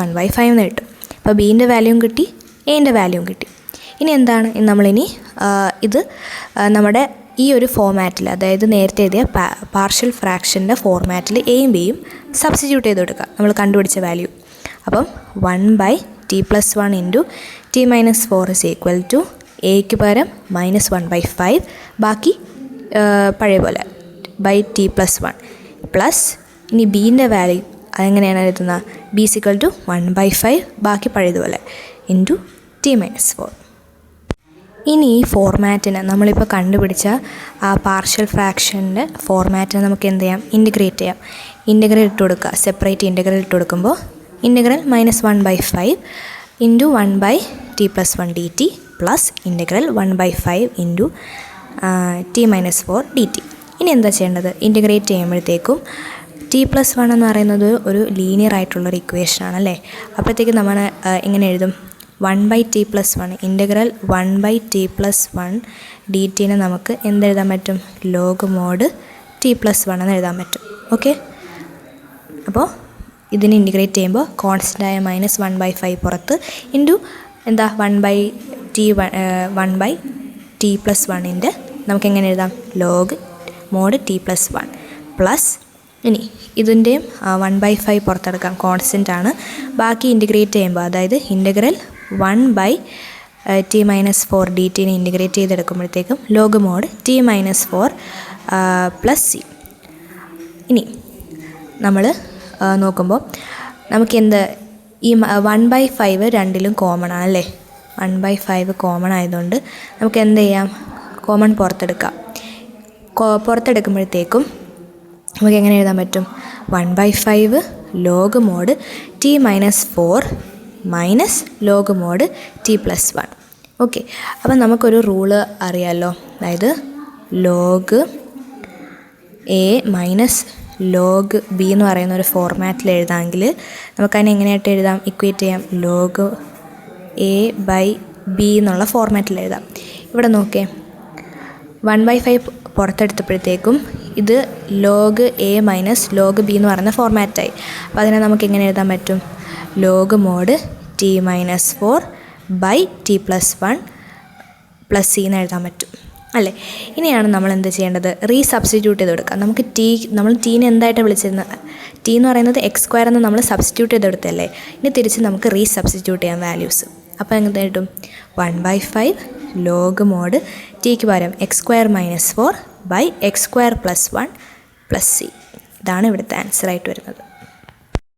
1/5 എന്ന് കിട്ടും. അപ്പോൾ ബീൻ്റെ വാല്യൂവും കിട്ടി, എൻ്റെ വാല്യൂവും കിട്ടി. ഇനി എന്താണ് നമ്മളിനി ഇത് നമ്മുടെ ഈ ഒരു ഫോമാറ്റിൽ, അതായത് നേരത്തെ എഴുതിയ പാർഷ്യൽ ഫ്രാക്ഷൻ്റെ ഫോർമാറ്റിൽ എയും ബിയും സബ്സ്റ്റിറ്റ്യൂട്ട് ചെയ്ത് കൊടുക്കുക നമ്മൾ കണ്ടുപിടിച്ച വാല്യൂ. അപ്പം 1/t+1 ഇൻറ്റു t-4 = എക്ക് പകരം -1/5, ബാക്കി പഴയ പോലെ t+1 പ്ലസ് ഇനി ബീൻ്റെ വാല്യൂ അതെങ്ങനെയാണ് എഴുതുന്നത്? b = 1/5 ബാക്കി പഴയതുപോലെ ഇൻറ്റു t-4. ഇനി ഈ ഫോർമാറ്റിന് നമ്മളിപ്പോൾ കണ്ടുപിടിച്ച ആ പാർഷ്യൽ ഫ്രാക്ഷൻ്റെ ഫോർമാറ്റിനെ നമുക്ക് എന്ത് ചെയ്യാം? ഇൻറ്റഗ്രേറ്റ് ചെയ്യാം. ഇൻറ്റഗ്രൽ ഇട്ട് കൊടുക്കുക, സെപ്പറേറ്റ് ഇൻറ്റഗ്രൽ ഇട്ട് കൊടുക്കുമ്പോൾ integral -1/5 into 1/t+1 dt plus integral 1/5 into t-4 dt. ഇനി എന്താ ചെയ്യേണ്ടത്? ഇൻറ്റഗ്രേറ്റ് ചെയ്യുമ്പോഴത്തേക്കും t+1 എന്ന് പറയുന്നത് ഒരു ലീനിയർ ആയിട്ടുള്ളൊരു ഇക്വേഷനാണ് അല്ലേ? അപ്പോഴത്തേക്കും നമ്മൾ എങ്ങനെ എഴുതും? 1/t+1 ഇൻറ്റഗ്രൽ 1/t+1 dt നമുക്ക് എന്തെഴുതാൻ പറ്റും? ലോഗ് മോഡ് t+1 എന്ന് എഴുതാൻ പറ്റും. ഓക്കെ, അപ്പോൾ ഇതിന് ഇൻറ്റഗ്രേറ്റ് ചെയ്യുമ്പോൾ കോൺസ്റ്റൻ്റായ -1/5 പുറത്ത് ഇൻറ്റു എന്താ 1/t+1ൻ്റെ നമുക്ക് എങ്ങനെ എഴുതാം? ലോഗ് മോഡ് t+1 പ്ലസ് ഇനി ഇതിൻ്റെയും 1/5 പുറത്തെടുക്കാം, കോൺസ്റ്റൻ്റ് ആണ്. ബാക്കി ഇൻറ്റഗ്രേറ്റ് ചെയ്യുമ്പോൾ അതായത് ഇൻറ്റഗ്രൽ 1/t-4 dt ഇൻറ്റഗ്രേറ്റ് ചെയ്തെടുക്കുമ്പോഴത്തേക്കും log mod t-4 plus c. ഇനി നമ്മൾ നോക്കുമ്പോൾ നമുക്ക് ഈ 1/5 രണ്ടിലും കോമൺ ആണല്ലേ? 1/5 കോമൺ ആയതുകൊണ്ട് നമുക്ക് എന്ത് ചെയ്യാം? കോമൺ പുറത്തെടുക്കാം. പുറത്തെടുക്കുമ്പോഴത്തേക്കും നമുക്ക് എങ്ങനെ എഴുതാൻ പറ്റും? 1/5 log mod t-4 minus log mode t+1. Okay, അപ്പം നമുക്കൊരു റൂള് അറിയാമല്ലോ, അതായത് log A minus log B എന്ന് പറയുന്ന ഒരു ഫോർമാറ്റിൽ എഴുതാമെങ്കിൽ നമുക്കതിനെ എങ്ങനെയായിട്ട് എഴുതാം? ഇക്വേറ്റ് ചെയ്യാം. ലോഗ് a/b എന്നുള്ള ഫോർമാറ്റിൽ എഴുതാം. ഇവിടെ നോക്കേ, 1/5 പുറത്തെടുത്തപ്പോഴത്തേക്കും ഇത് log A minus log B എന്ന് പറയുന്ന ഫോർമാറ്റായി. അപ്പോൾ അതിനെ നമുക്ക് എങ്ങനെ എഴുതാൻ പറ്റും? Log mod t-4 t+1 plus c എന്ന് എഴുതാൻ പറ്റും അല്ലേ? ഇനിയാണ് നമ്മൾ എന്ത് ചെയ്യേണ്ടത്? റീസബ്സ്റ്റിറ്റ്യൂട്ട് ചെയ്ത് കൊടുക്കുക. നമുക്ക് നമ്മൾ ടീനെ എന്തായിട്ട് വിളിച്ചിരുന്നത്? t എന്ന് പറയുന്നത് x² എന്ന് നമ്മൾ സബ്സ്റ്റിറ്റ്യൂട്ട് ചെയ്തെടുത്തല്ലേ? ഇനി തിരിച്ച് നമുക്ക് റീസബ്സ്റ്റിറ്റ്യൂട്ട് ചെയ്യാം വാല്യൂസ്. അപ്പോൾ എന്താ കിട്ടും? 1/5 ലോഗ് മോഡ് tക്ക് പകരം x² - 4 x² + 1 പ്ലസ് c. ഇതാണ് ഇവിടുത്തെ ആൻസറായിട്ട് വരുന്നത്.